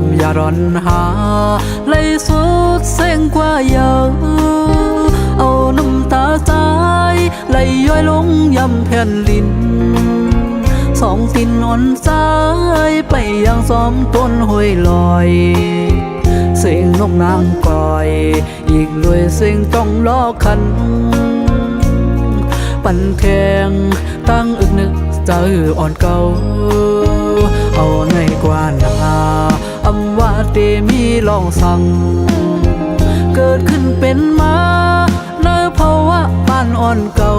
ำอย่าร้อนหาไหลสุดเส้นกว่าเยอะเอาน้ำตาใจไหลย้อยลงยำแผ่นลิ้นสองตินอ่อนใจไปยังซ้อมต้นห้วยลอยเสียงนกนางก่อยอีกด้วยเสียงต้องล้อคันปั่นแทงตั้งอึกนึกใจอ่อนเก่าเอาในกว่านาอำว่าเตมีลองสั่งเกิดขึ้นเป็นมาในภาวะบ้านอ่อนเก่า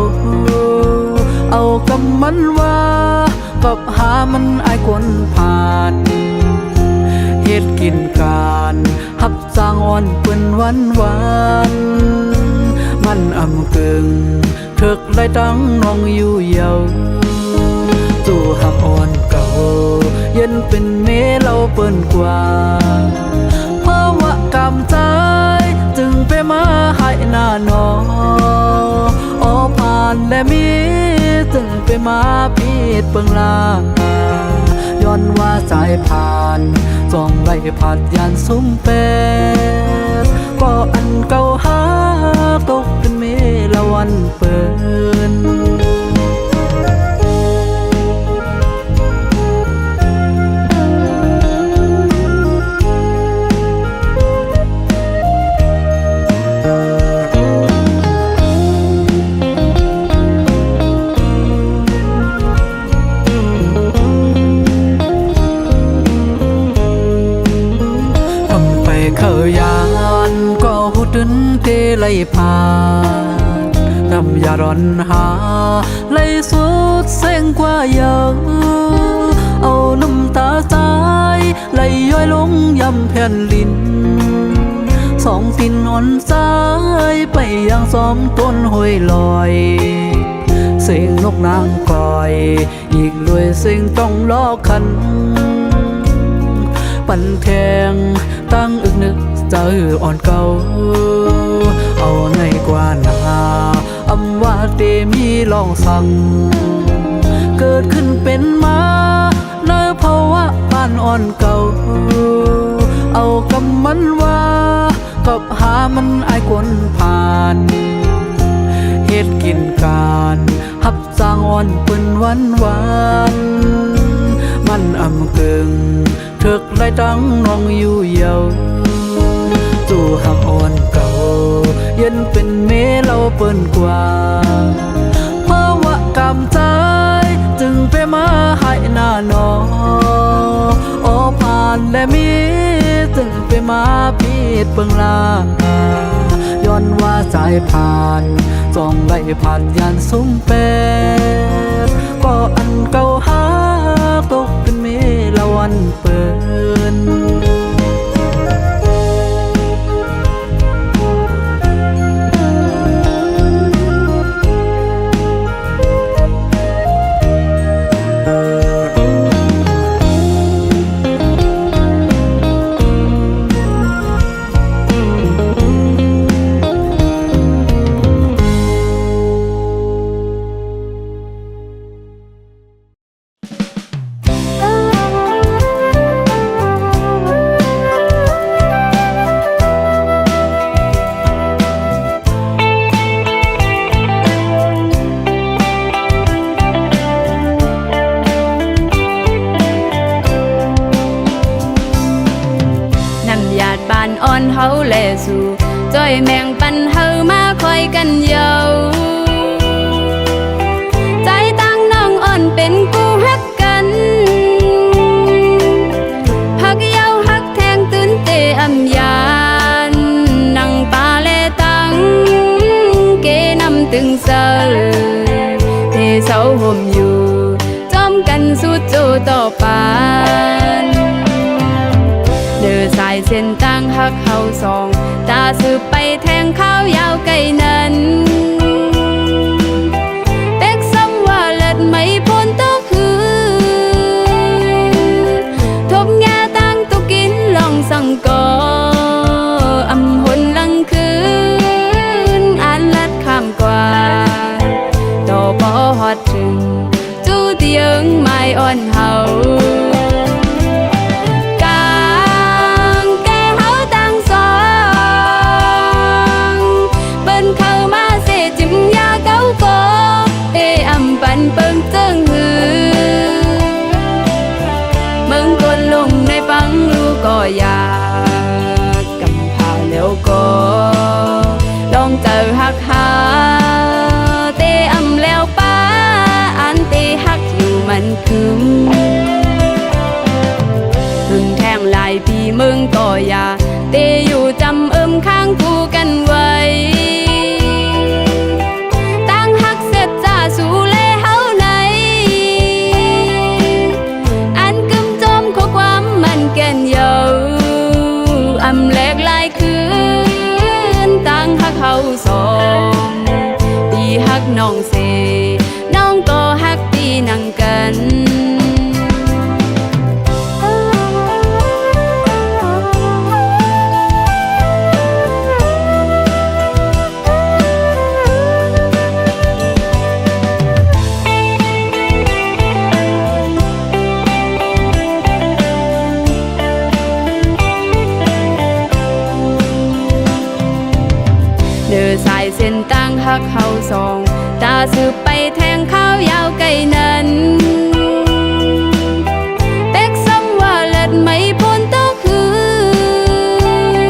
เอากำมันว่ากับหามันอายคนผ่านเฮ็ดกินการหับสร้างอ่อนเปิ้นวันมันอำกึ่งเถิกไล่ตั้งน้องอยู่เยาจู่หักอ่อนเก่าเย็นเป็นเมเราเปิ้นกว่าเพราะว่ากำใจจึงไปมาให้หน้าหนอผ่านและมีจึงไปมาพีดเปิงลาย้อนว่าสายผ่านส่องไล่ผัดยานซุ้มเป็ดก็อันเก่าหาตกเป็นเมละวันเปินเตไล่ผ่านน้ำอย่าร้อนหาไหลสุดเส้นกว่าเยอะเอาน้ำตาใจไหลย้อยลงยำแผ่นลิ้นสองตินอ่อนใจไปยังซ้อมต้นห้วยลอยเสียงนกนางก่อยอีกด้วยเสียงต้องล้อคันปั่นแทงตั้งอึกนึกใจอ่อนเก่าเอาในกว่านาอำว่าเตมีลองสั่งเกิดขึ้นเป็นมาในภาวะบ้านอ่อนเก่าเอากำมันว่ากับหามันอายคนผ่านเฮ็ดกินการหับสร้างอ่อนเปิ้นวันมันอำกึ่งเถิกไล่ตั้งน้องอยู่เยาจู่หักอ่อนเก่าเย็นเป็นเมเราเปิ้นกว่าเพราะว่ากำใจจึงไปมาให้หน้าหนอผ่านและมีจึงไปมาพีดเปิงลาย้อนว่าสายผ่านส่องไล่ผ่านยานซุ้มเป็ดก็อันเก่าหาตกเป็นเมละวันเปิ้นอ่อนเฮาแลสู่จ้อยแมงปันเฮามาคอยกันเยาใจตั้งน้องอ่อนเป็นกูฮักกันฮักเยาฮักแทงตื้นเตอำยานนั่งปาเลตังเกนำตึงเซอเทเสาห่มอยู่จอมกันสุดโจต่อปานเดินสายเส้นตั้งหักเฮาสองตาสืบไปแทงข้าวยาวไกลนั้นเป็กซ้ำว่าเลิศไม่พ้นต้องคือทบแง่ตั้งตุกินลองสั่งก่ออำหนลังคืนอ่านลัดข้ามกว่าต่อพอฮอดถึงจูเตียงไม้อ่อนเฮา อำแลกหลายคืนต่างฮักเขาสองพี่ฮักน้องเสน้องก็ฮักพี่นั่งกันเดินสายเส้นต่างฮักเขาสองตาสืบไปแทงข้าวยาวไกลนั้นเป็กซ้ำว่าเลิศไม่พ้นต่อคืน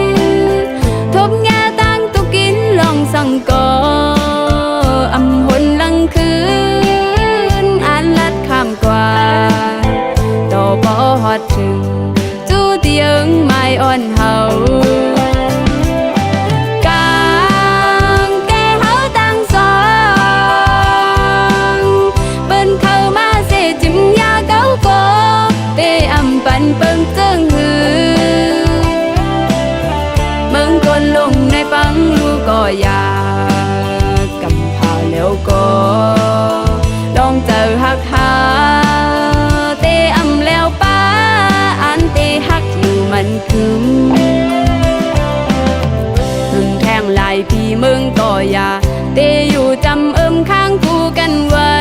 ทบแง่ต่างตุกินลองสั่งก่ออำหนลังคืนอ่านลัดข้ามกว่าต่อบ่ฮอดถึงจูเตียงไม้อ่อนเฮาปันเปิงเจิงหือเมืองคนลงในฟังลูกก็อยากกำพาแล้วก็ลองเจอฮักหาเตอำแล้วป้าอันเตฮักอยู่มันคืมถึงแทงลายพี่เมืองก็อยาเตอยู่จำข้างคู่กันไว้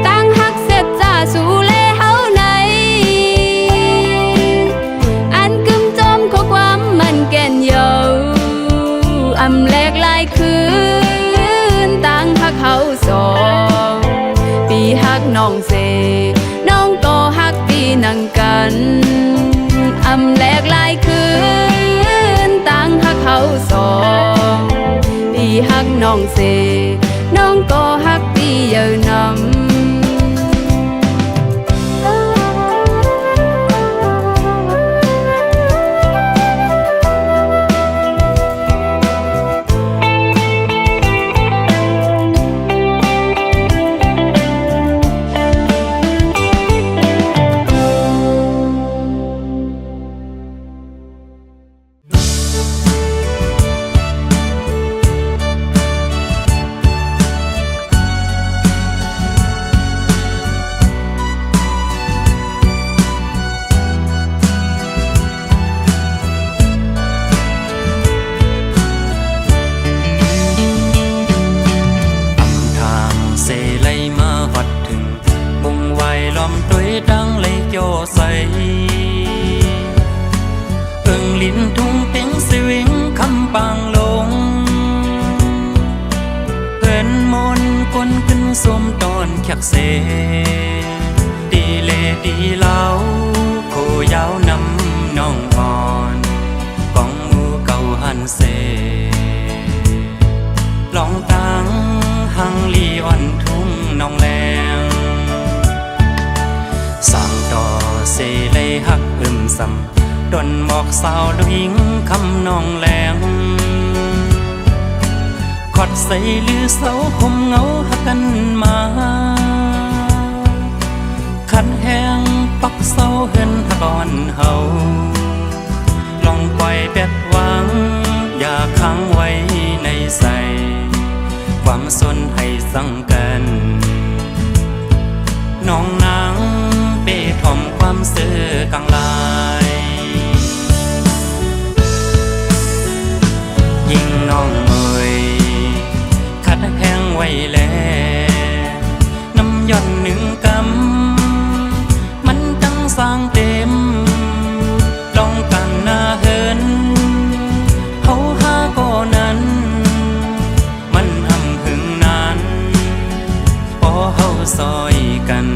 ตั้งฮักเสร็จจ้าสู่อำแลกหลายคืนต่างฮักเขาสองพี่ฮักน้องเสน้องก็ฮักพี่นั่งกันอำแลกหลายคืนต่างฮักเขาสองพี่ฮักน้องเสน้องก็ฮักพี่เยอะนำดังเลยโยใสเอิงลิ้นทุ่งเป็งสวิงคำปางลงเพื่อนมนก้นขึ้นสวมตอนแขกเสดีเลดีเล่าโคยาวนำน้องอ่อนกองมูเก่าหันเสลองตังหังลีอ่อนทุ่งน้องแรงสั่งต่อเสเลยหักซ้ำดนหมอกสาวลวิงคำนองแหลงขอดใส่ลือเสาคมเงาหักกันมาขันแห้งปักเสาเหินหักอ่อนเฮาลองปล่อยแปดหวังอย่าค้างไว้ในใจความสนให้สั่งกันน้องนางเป้ทอมความเสื่อกลางลายยิ่งน้องเอ่ยขัดแห้งไว้แล้วน้ำย่อนหนึ่งกำมันตั้งสร้างเต็มลองกันหน้าเหินเขาหาก็นั้นมันอำหึงนั้นพอเฮาซอยกัน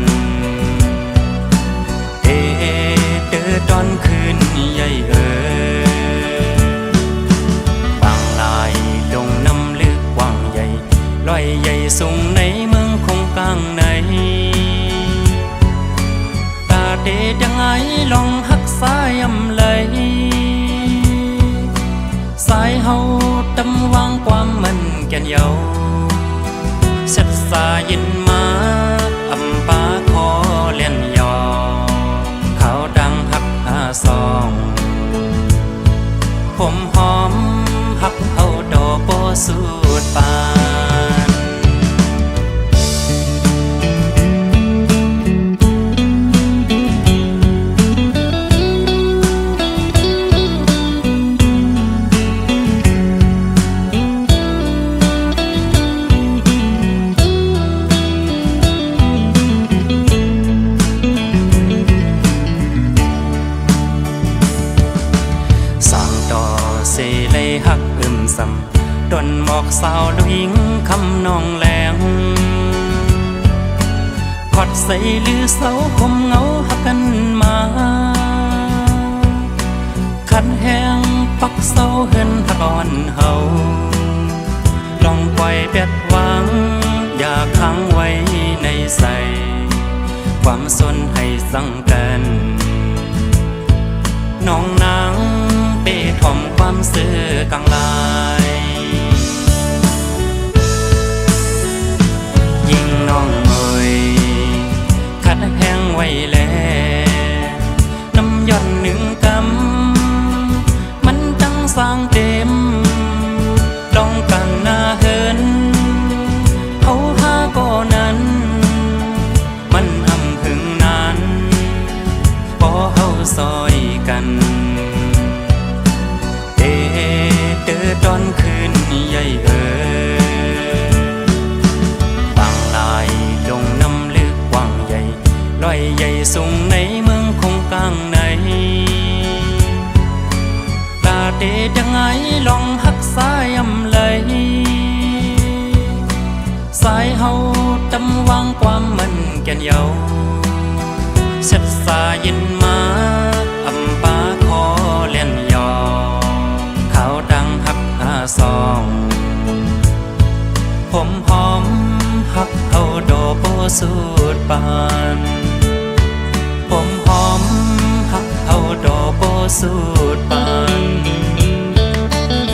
ตอนคืนใหญ่บางลายลงน้ำลึกกว้างใหญ่ลอยใหญ่สูงในเมืองคงกลางในตาเดยังไงลองหักสายอำไหลสายเฮาตำวางความมันแก่นเยาเสร็จสายินมาอำปาคอเล่นยอเขาดังหักหาซอง ผมหอมหักเอาดอกบ่สูดปานเสเลยหักอึมซ้ำดนหมอกสาวดหิงคำนองแหลงพอดใส่ลือเสาคมเงาหักกันมาขันแห้งปักเสาเหินหักอ่อนเฮาลองปล่อยเบ็ดวางอย่าค้างไว้ในใสความสนให้สั่งกันน้องนางเป้ถ่อมความซื่อกลางลายยิ่งน้องเอ่ยขัดแห้งไว้แล้วน้ำย่อนหนึ่งกำมันจังสร้างเต็มลองกันหน้าเหินเขาหาก่อนั้นมันอำหึงนานพอเฮาซอยกันตอนคืนใหญ่บางลายลงน้ำลึกกว้างใหญ่ลอยใหญ่สูงในเมืองคงกลางในตาเดดังไงลองหักสายอำเลยสายเฮาตำวางความมันแก่นเยาเสร็จสายินมาอำปาคอเล่นยอเขาดังหักซองผมหอมหักเอาดอกบ่สูดปานผมหอมหักเอาดอกบ่สูดปาน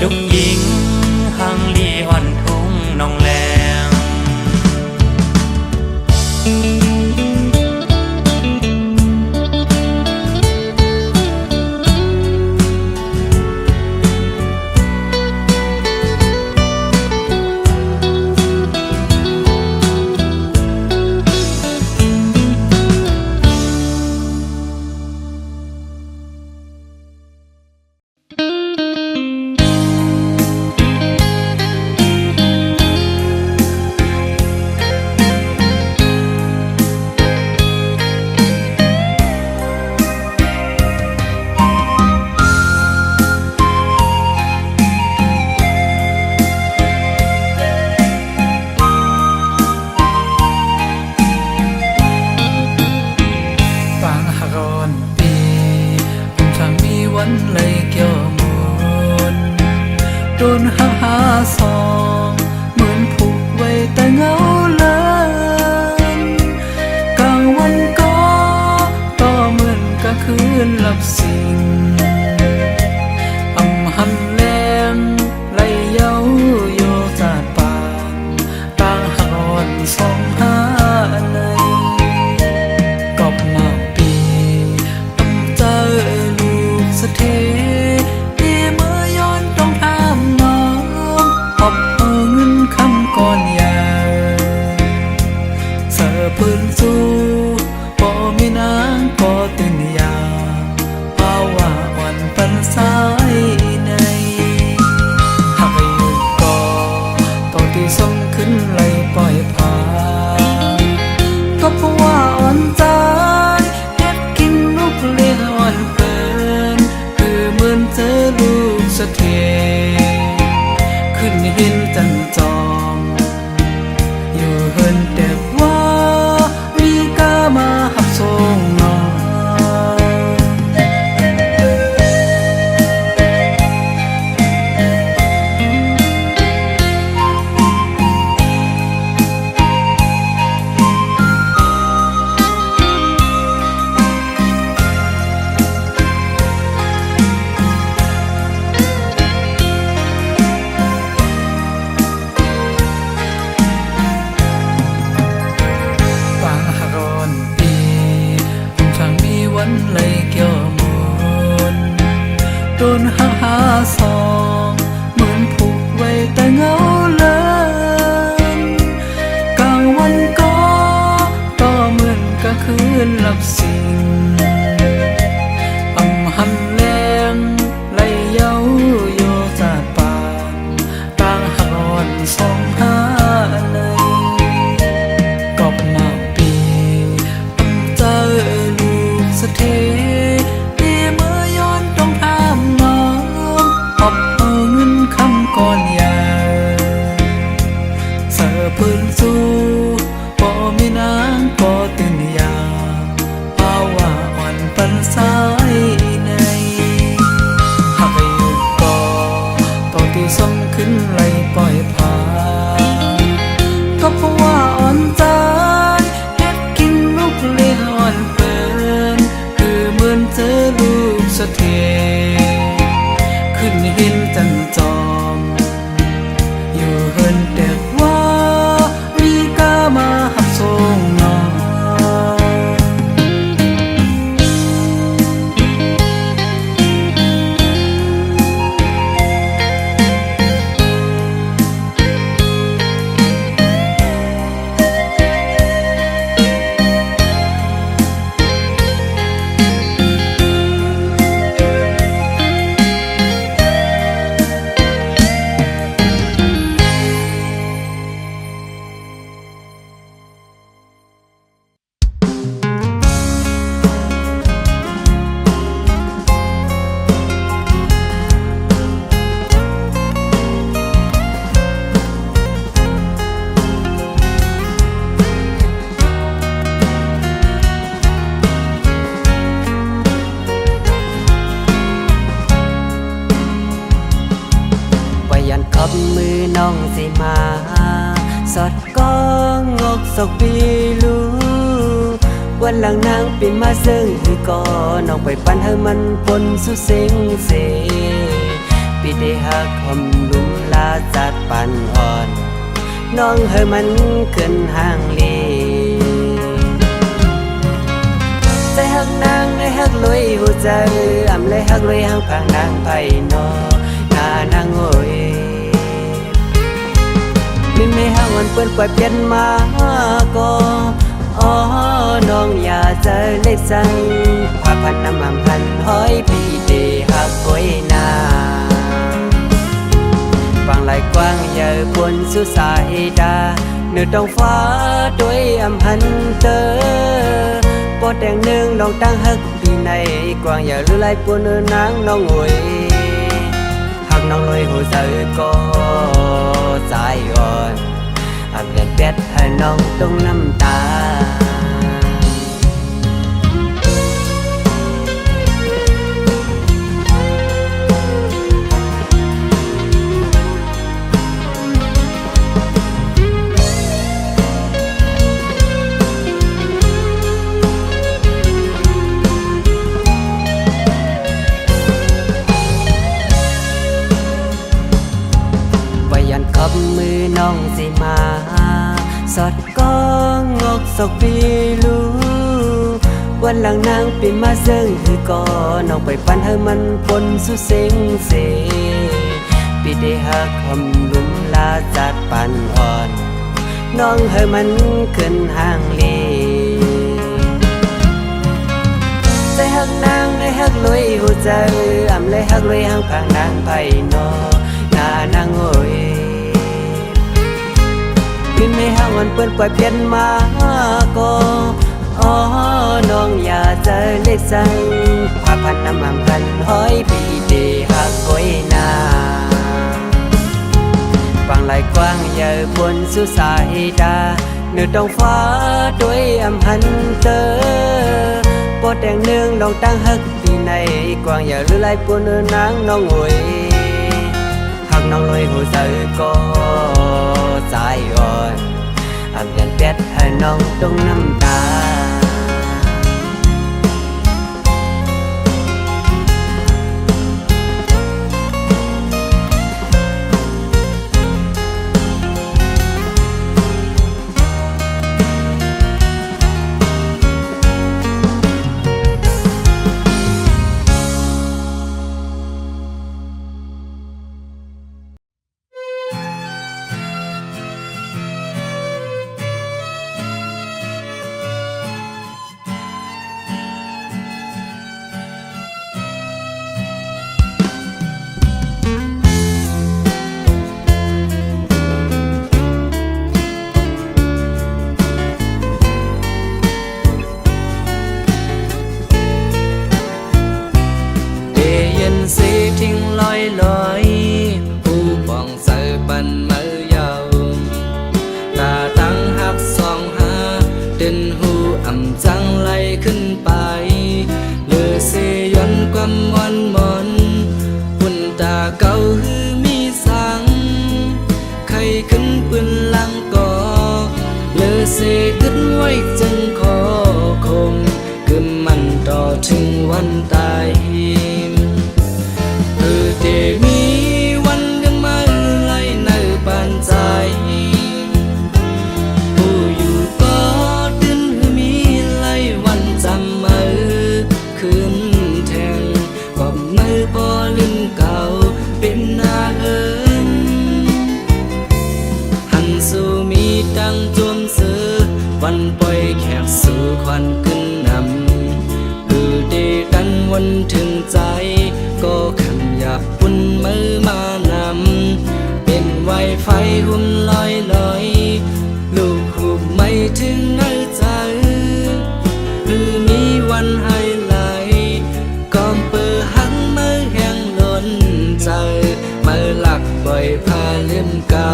ลูกหญิงห่างลีอ่อนทุ่งน้องแลงโดนหาสองเหมือนผูกไว้แต่เงาเลินกลางวันก็เหมือนกลางคืนหลับสิ่งอำหันแลมไหลเย้าโยจาดปานต่างหอนสองหาในกอบมาปีต้องเจอลูกสะเทก่อนยาเสือปืนสู้พอมีนางก็ตึงยาภาวะอ่อนปันสายในหากอยู่ก่อต้องที่ส่งขึ้นไหลปล่อยผ่านก็เพราะว่าอ่อนใจเฮ็ดกินลูกเลี้ยงอ่อนเกินคือเหมือนเจอลูกสะเทขึ้นเห็นจันจออยู่เฮินแต่ว่ามีกามาหับส่งน้องเลยเกี่ยวมนโดนหา สองเหมือนผูกไว้แต่เงาเลยกลางวันก็เหมือนกะคืนหลับสิ่งอำหันแรงไหลเย้าโยสาดปานต่างหอนสองหาในกอบมาปีเจอลูกสะเทดีเมื่อย้อนต้องทำน้องหอบเอาเงินคำก่อนยาเสือพื้นสู้บ่มีนางก็ตื่นยาภาวะอ่อนปันสายในหากอยู่ต่อที่ส่งขึ้นไหลปล่อยผ่านก็เพราะว่าอ่อนใจเฮ็ดกินลูกเลี้ยงอ่อนเปินคือเหมือนเจอลูกสะเทขึ้นเห็นจันจอมอยู่เฮินเด็กว่ามีกามาหักส่งน้องขับมือน้องสิมาสอดก้องงกศกปีลูวันหลังนางปีมาซึ่งคือก่อน้องไปปันให้มันปนสุเซ็งเสปีได้หักหอมลุมลาจัดปันอ่อนน้องให้มันขึ้นห่างเลใจหักนางในหักลอยหัวใจอำเลยหักลอยห่างผางนางไผ่นอหน้านางโอยมีไม่ห่างวันเปิ้นปล่อยเปลี่ยนมาก็อ๋อน้องอย่าเจอเล็กสังพาพันน้ำมันพันห้อยปีเดหักก้อยนาฟังไหลกว้างอย่าบนสุสายดาเนื้อต้องฟ้าด้วยอำหันเตอปอดแดงหนึ่งลองตั้งหักปีในกว้างอย่าลือไหลปวนเนื้อนางน้องโวยหักน้องลอยหัวใจก็สายอ่อนอาเปลี่ยนแปดให้น้องต้องน้ำตาขับมือน้องสิมาสอดก้องงกศกปีลูวันหลังนางปีมาซึ่งคือก่อน้องไปปันให้มันปนสุเซ็งเสปีได้หักหอมลุมลาจัดปันอ่อนน้องให้มันขึ้นห่างเลใจหักนางในหักลอยหัวใจอำเลยหักลอยห่างผางนางไผ่นอหน้านางโอยมีไม่ห่างวันเปิ้นปล่อยเปลี่ยนมาก็อ๋อน้องอย่าเจอเล็กสังพาพันน้ำมันพันห้อยปีเดหักก้อยนาฟังไหลกว้างอย่าบนสุสายดาเนื้อต้องฟ้าด้วยอำหันเตอปอดแดงหนึ่งลองตั้งหักปีในกว้างอย่าลือไหลปวนเนื้อนางน้องโวยหักน้องลอยหัวใจก็สายอ่อนอาเปลี่ยนแปดให้น้องต้องน้ำตา ฮือมีสังใครขึ้นปืนลังก่อเลอเสขึ้นไว้จึงขอคงกึมมันต่อถึงวันตายเดมีวันก็มาไล่ในปานใจผู้อยู่ก็ดึงมีไล่วันจำมือขึ้นแทงกอบมือพอลืมเก่าเป็นหน้าเอินหันสู่มีดังจวมซื้อวันปล่อยแขกสู่ควันขึ้นนำเดดันวันถึงใจก็ขันอยากปุ่นมือมานำเป็นไวไฟหุ่มลอยลอยลูกหูไม่ถึงในใจมีวันให้ไหลก่อมเปิดหันมือแห้งล้นใจมือหลักปล่อยพาเล่มเก่า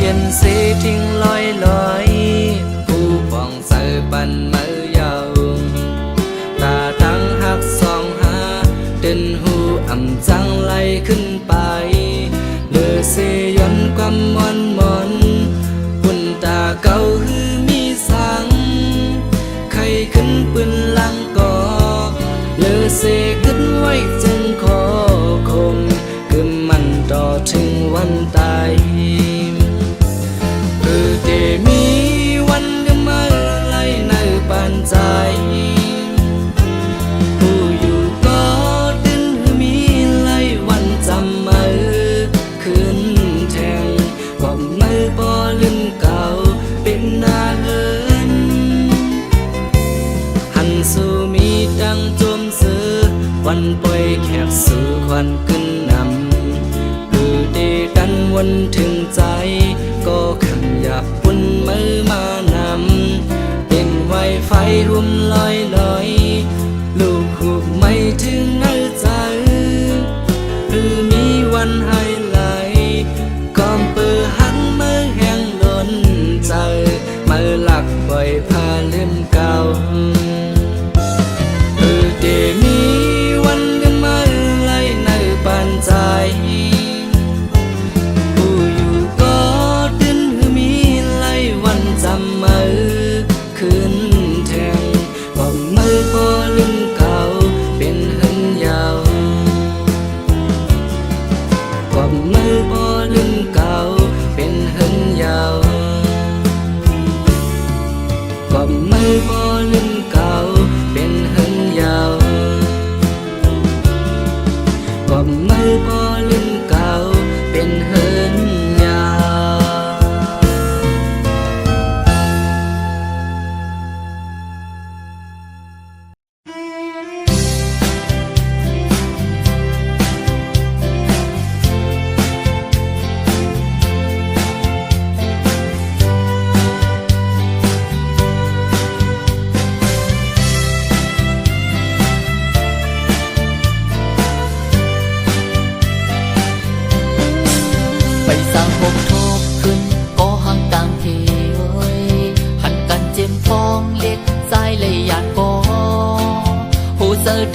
เย็นเสีทิ้งลอยลอยผู้ปองเสือปันมือยาวตาตั้งหักสองหาเดินหูอ่ำจังไล่ขึ้นไปเลือเสียย้อนความมอนมอนหุ่นตาเก่าฮือมีสังใครขึ้นปืนลังก่อเลือเสียขึ้นไว้จึงขอคงกึมมันต่อถึงวันตายเดมีวันก็มาไล่ในปานใจผู้อยู่ก็ดึงมีไล่วันจำมือขึ้นแทงกว่ามือพอลืมเก่าเป็นหน้าเอินหันสู่มีดังจมซื้อวันปล่อยแขกสู่ควันขึ้นนำเดดันวันถึงใจก็ขันอยากปุ่นมือมานำเป็นไวไฟหุ่มลอยลอยลูกหูไม่ถึงในใจมีวันให้ไหลก่อมเปิดหันมือแห้งล้นใจมือหลักปล่อยพาเล่มเก่าเดมีวันก็มาไล่ในปานใจจำมือขึ้นแทงก็มือพอลืมเก่าเป็นหืนยาวก็มือพอลืมเก่าเป็นหืนยาวก็มือพอลืมเก่าเป็นหืนยาวก็มือพอลืมเก่าเป็นหืนยาว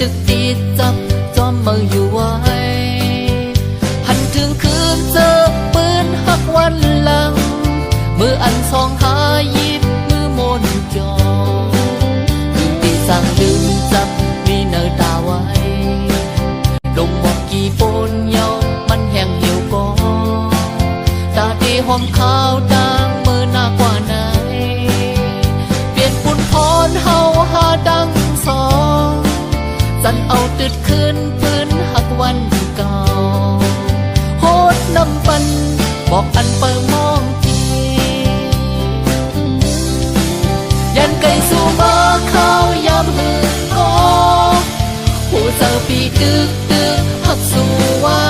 ดึกดีจับจอมมืออยู่ไว้หันถึงคืนเจอปืนหักวันหลังมืออันสองหายิบมือมนจอคือปีสั่งลืมจับมีเนอตาไว้ลงบอกกี่ปนเยามันแห้งเหี่ยวก็ตาดีหอมขาวดังมือหน้ากว่าไหนเปลี่ยนปุ่นพรเฮาหาดังสองสันเอาตึดคืนปืนหักวันเก่าโหดน้ำปันบอกอันเปิงมองทียันไก่สู่มาข้าวยามหืนก็ผู้เจอปีดึกหักสู่ไว้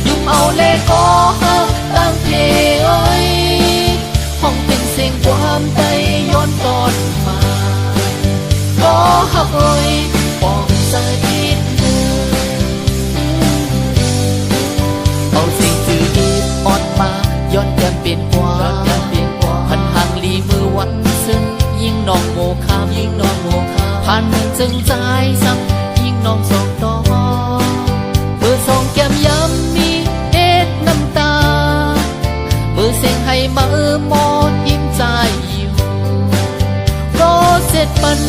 ยุ่มเอาเล่ก็ ปัน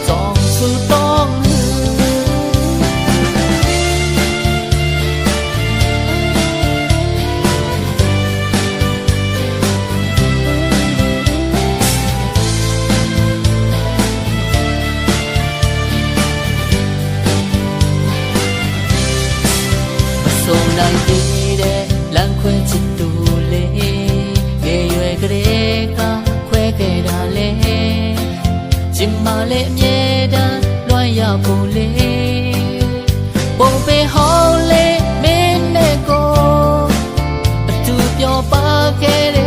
จองสู่ต้องส่งได้ดีเดลังควรจิตดูเลเกยเวกเรกาควเกดาเลจิมมาเลเมียดาลอยยาปูเลปงเปฮอเลเมนเนโกตูเปียวปาเกเร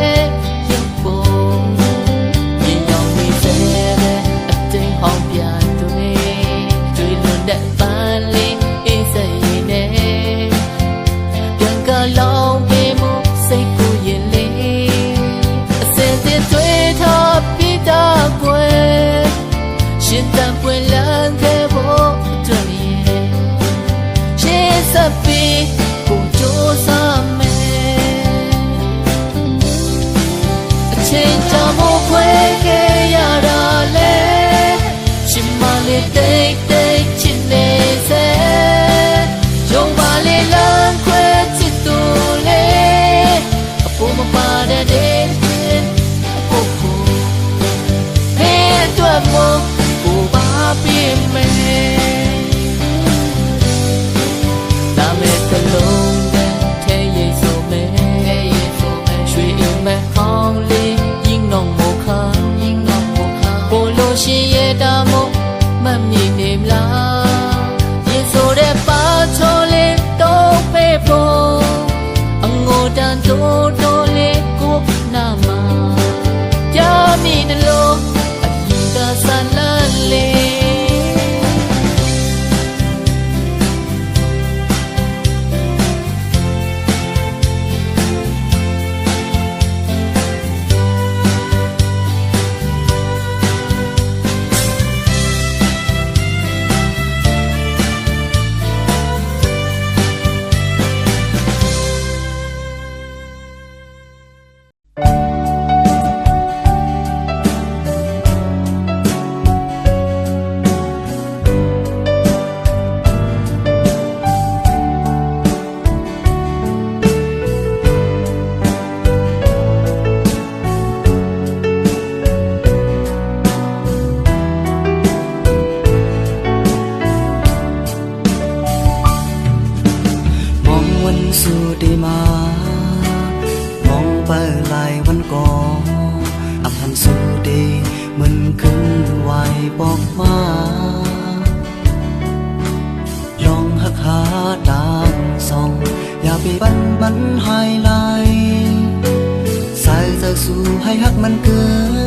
ยังปงยิ่งยองมีเซเรเต็งห้องเปียตุเนจุยลุนเดปาเลเอเซเนลองเปมุใส่กูยินเลยเส้นเส้นช่วยทอพิตาป่วยฉันตามป่วยหลังแค่บอกตัวนี้เชื่อสับปีกูโจสามเมเช่นจามุกเวเกยาดาเลชิมมาเลเด็กเด็กชินเลเซยงบาเลลังเควปูมาปาเดเดโอ้โหเฮ้ตัวโมปูบาปีเมตาเมตะลงเดเทเยโซเมช่วยอิมแม่ห้องลียิ่งน้องโมคาโปโลชิเยดาโมมันมีเนมลาเยโซเดปาโชเลโตเปโปdan to le ko nama ya mi de lo ayuda salaleบอกมาลองหักหาตามส่องอย่าไปบันหายไหลสายจะสู้ให้หักมันเกิ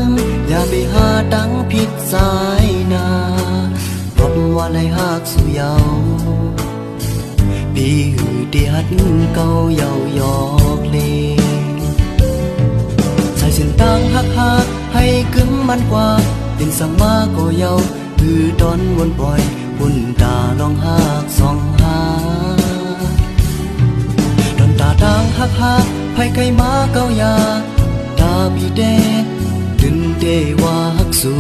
นอย่าไปหาดังผิดสายนาเพราะว่าในหักสู่เยาปีหือดีหัดเก่าเยาหยอกเลใส่เส้นต่างหักให้กึมมันกว่าติงสั่งมาก็เยาคือตอนวนปล่อยปุ่นตาลองหักสองหาดอนตาดังหักไผไก่มาเก่ายาตาบีเดดึนเดว่าหักสู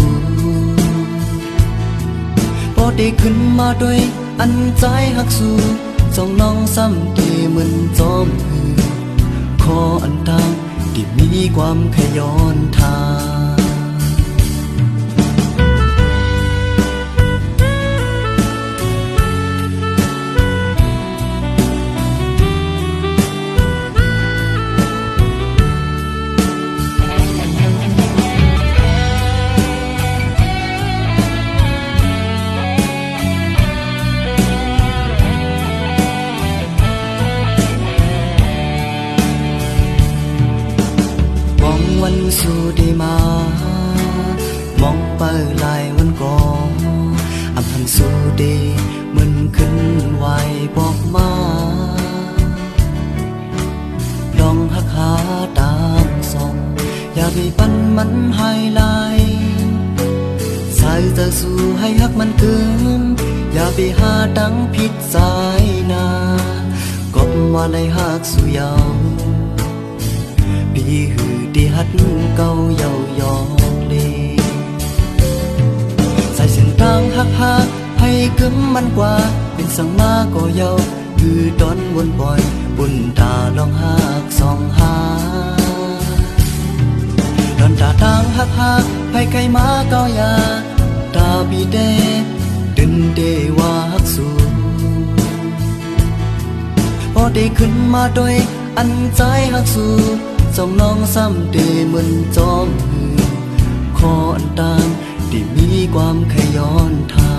พอได้ขึ้นมาด้วยอันใจหักสูส่องน้องซ้ำเดเหมือนจอมหือขออันทางที่มีความขย้อนทางสู่ได้มามองไปลายวันก่อนอำพันสู่ได้มันขึ้นไหวบอกมาลองหักหาตามส่องอย่าไปปันมันหายไหลสายจะสู้ให้หักมันเกินอย่าไปหาดังผิดสายนาก็ว่าในหักสู่เยาปีหือดีหัดเก่าเยาหยอกเลใ หักให้กึมมันกว่าเป็นสังมาก็เยาคือตอนวนปล่อยปุ่นตาลองหักสองหาดอนตาทางหักให้ใครมาเกายาตาบีเดดึนเดว่าหักสูพอได้ขึ้นมาโดยอันใจหักสู้ส่องน้องซ้ำเดเหมือนจอมมือขออันตามที่มีความขย้อนทาง